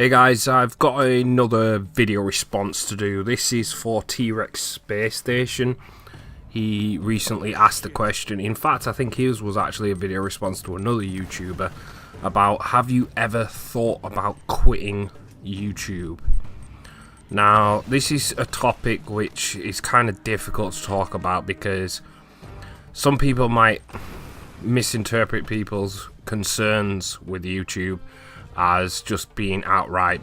Hey guys, I've got another video response to do. This is for trexspacestation. He recently asked a question. In fact, I think his was actually a video response to another YouTuber about, have you ever thought about quitting YouTube? Now, this is a topic which is kind of difficult to talk about because some people might misinterpret people's concerns with YouTube as just being outright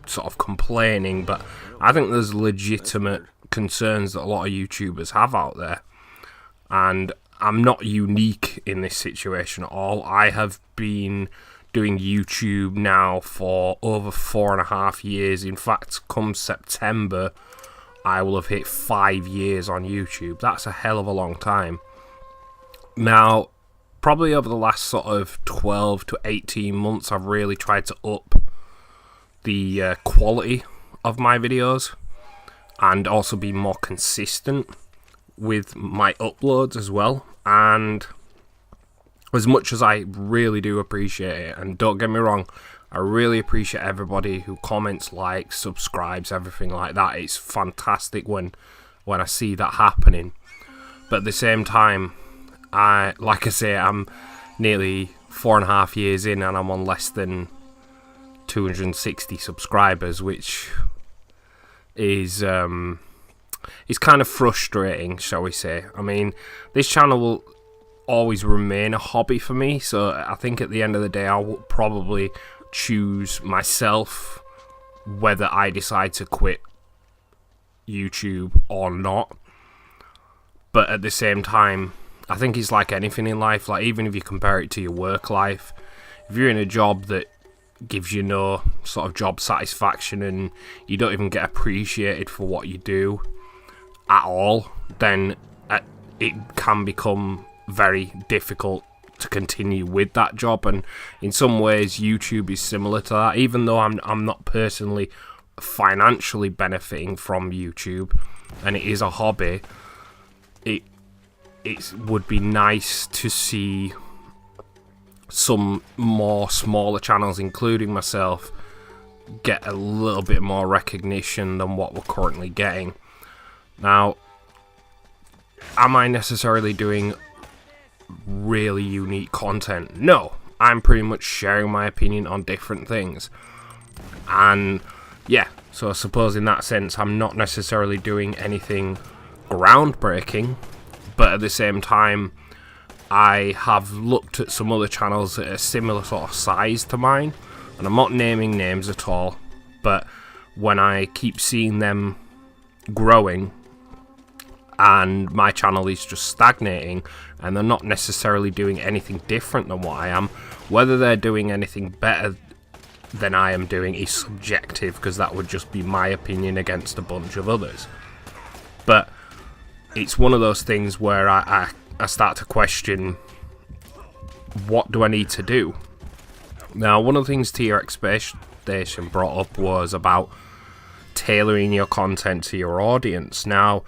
sort of complaining, but I think there's legitimate concerns that a lot of YouTubers have out there, and I'm not unique in this situation at all. I have been doing YouTube now for over 4.5 years. In fact, come September I will have hit 5 years on YouTube. That's a hell of a long time. Now, probably over the last sort of 12 to 18 months, I've really tried to up the quality of my videos and also be more consistent with my uploads as well. And as much as I really do appreciate it, and don't get me wrong, I really appreciate everybody who comments, likes, subscribes, everything like that. It's fantastic when I see that happening. But at the same time, like I say, I'm nearly 4.5 years in and I'm on less than 260 subscribers, which is kind of frustrating, shall we say. I mean, this channel will always remain a hobby for me, so I think at the end of the day I will probably choose myself whether I decide to quit YouTube or not. But at the same time, I think it's like anything in life. Like, even if you compare it to your work life, if you're in a job that gives you no sort of job satisfaction and you don't even get appreciated for what you do at all, then it can become very difficult to continue with that job. And in some ways YouTube is similar to that. Even though I'm not personally financially benefiting from YouTube and it is a hobby, it would be nice to see some more smaller channels, including myself, get a little bit more recognition than what we're currently getting. Now, am I necessarily doing really unique content? No, I'm pretty much sharing my opinion on different things. And yeah, so I suppose in that sense I'm not necessarily doing anything groundbreaking, but at the same time I have looked at some other channels that are similar sort of size to mine, and I'm not naming names at all, but when I keep seeing them growing and my channel is just stagnating and they're not necessarily doing anything different than what I am, whether they're doing anything better than I am doing is subjective, because that would just be my opinion against a bunch of others. But it's one of those things where I start to question, what do I need to do? Now, one of the things trexspacestation brought up was about tailoring your content to your audience. Now,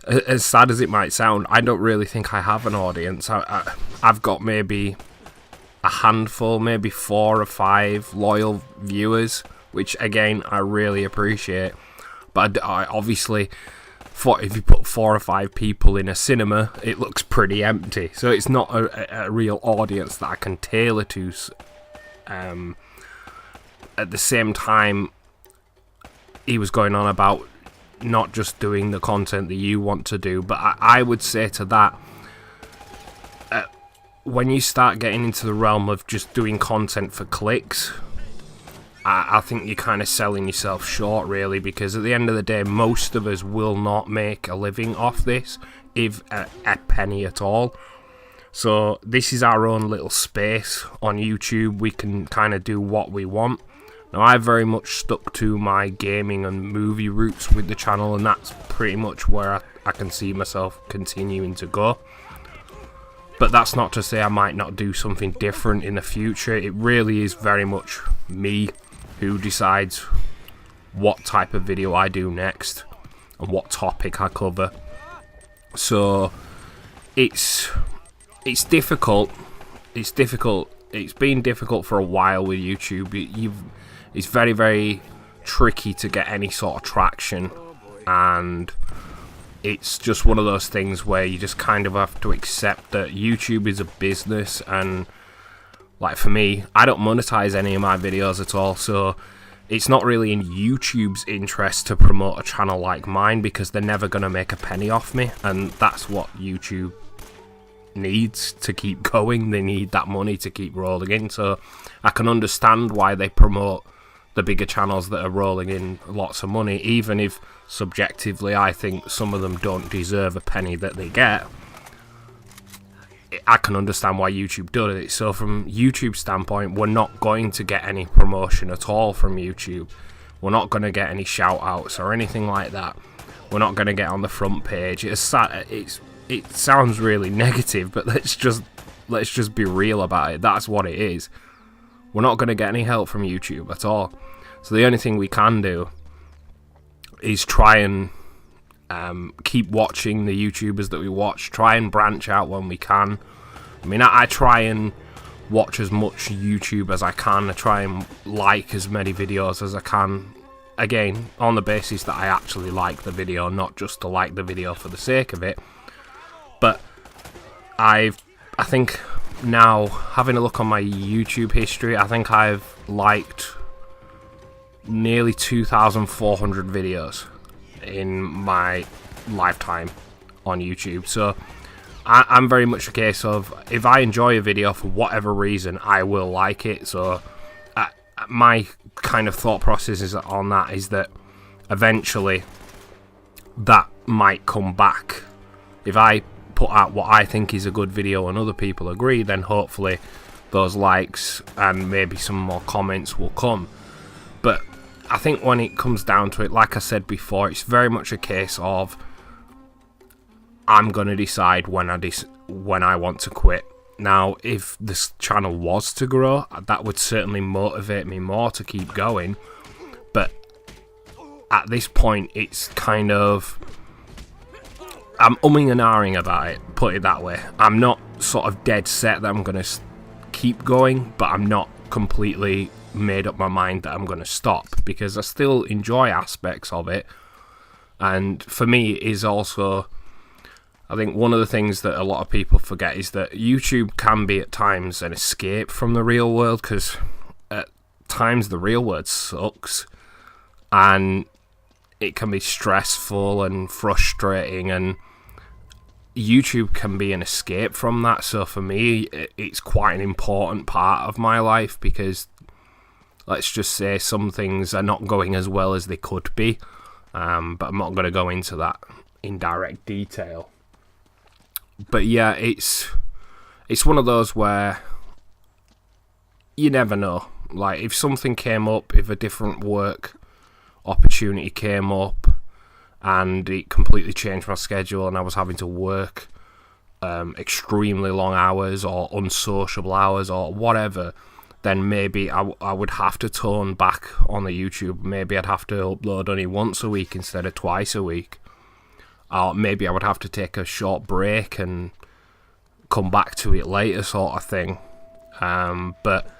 as sad as it might sound, I don't really think I have an audience. I've got maybe a handful, maybe 4 or 5 loyal viewers, which again I really appreciate. But I obviously, if you put 4 or 5 people in a cinema, it looks pretty empty. So it's not a real audience that I can tailor to. At the same time, he was going on about not just doing the content that you want to do, but I would say to that, when you start getting into the realm of just doing content for clicks, I think you're kind of selling yourself short, really, because at the end of the day, most of us will not make a living off this, if a penny at all. So this is our own little space on YouTube. We can kind of do what we want. Now, I very much stuck to my gaming and movie roots with the channel, and that's pretty much where I can see myself continuing to go. But that's not to say I might not do something different in the future. It really is very much me who decides what type of video I do next and what topic I cover. So it's difficult it's been difficult for a while with YouTube. It's very, very tricky to get any sort of traction, and it's just one of those things where you just kind of have to accept that YouTube is a business. And like for me, I don't monetize any of my videos at all, so it's not really in YouTube's interest to promote a channel like mine, because they're never going to make a penny off me, and that's what YouTube needs to keep going. They need that money to keep rolling in. So I can understand why they promote the bigger channels that are rolling in lots of money, even if subjectively I think some of them don't deserve a penny that they get. I can understand why YouTube does it. So from YouTube's standpoint, we're not going to get any promotion at all from YouTube. We're not going to get any shout outs or anything like that. We're not going to get on the front page. It sounds really negative, but let's just be real about it. That's what it is. We're not going to get any help from YouTube at all. So the only thing we can do is try and keep watching the YouTubers that we watch, try and branch out when we can. I mean, I try and watch as much YouTube as I can. I try and like as many videos as I can. Again, on the basis that I actually like the video, not just to like the video for the sake of it. But I think now, having a look on my YouTube history, I think I've liked nearly 2,400 videos in my lifetime on YouTube. So I'm very much a case of, if I enjoy a video for whatever reason, I will like it. So my kind of thought process is on that is that eventually that might come back. If I put out what I think is a good video and other people agree, then hopefully those likes and maybe some more comments will come. But I think when it comes down to it, like I said before, it's very much a case of I'm going to decide when I want to quit. Now, if this channel was to grow, that would certainly motivate me more to keep going. But at this point, it's kind of, I'm umming and ahhing about it, put it that way. I'm not sort of dead set that I'm going to keep going, but I'm not completely made up my mind that I'm going to stop, because I still enjoy aspects of it. And for me, it is also, I think one of the things that a lot of people forget is that YouTube can be at times an escape from the real world, because at times the real world sucks and it can be stressful and frustrating, and YouTube can be an escape from that. So for me, it's quite an important part of my life, because let's just say some things are not going as well as they could be, but I'm not going to go into that in direct detail. But yeah, it's one of those where you never know. Like, if something came up, if a different work opportunity came up and it completely changed my schedule and I was having to work extremely long hours or unsociable hours or whatever, then maybe I would have to tone back on the YouTube. Maybe I'd have to upload only once a week instead of twice a week. Or maybe I would have to take a short break and come back to it later, sort of thing. But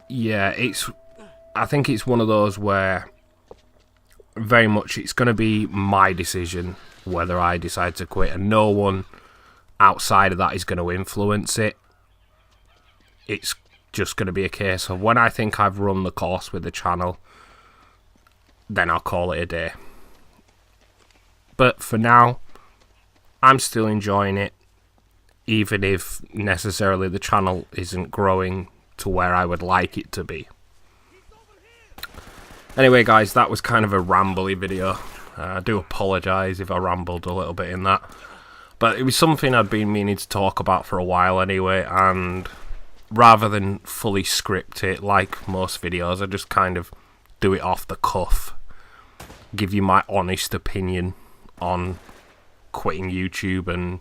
yeah, I think it's one of those where very much it's going to be my decision whether I decide to quit, and no one outside of that is going to influence it. It's just going to be a case of when I think I've run the course with the channel, then I'll call it a day. But for now, I'm still enjoying it, even if necessarily the channel isn't growing to where I would like it to be. Anyway, guys, that was kind of a rambly video. I do apologise if I rambled a little bit in that. But it was something I'd been meaning to talk about for a while anyway, and rather than fully script it like most videos, I just kind of do it off the cuff. Give you my honest opinion on quitting YouTube and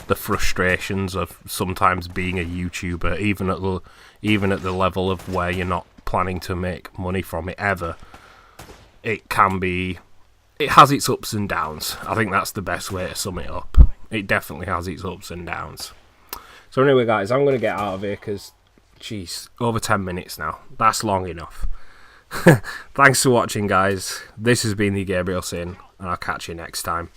the frustrations of sometimes being a YouTuber, even at the level of where you're not planning to make money from it ever. It has its ups and downs. I think that's the best way to sum it up. It definitely has its ups and downs. So anyway, guys, I'm going to get out of here because Jeez, over 10 minutes now. That's long enough. Thanks for watching, guys. This has been the Gabriel Sin, and I'll catch you next time.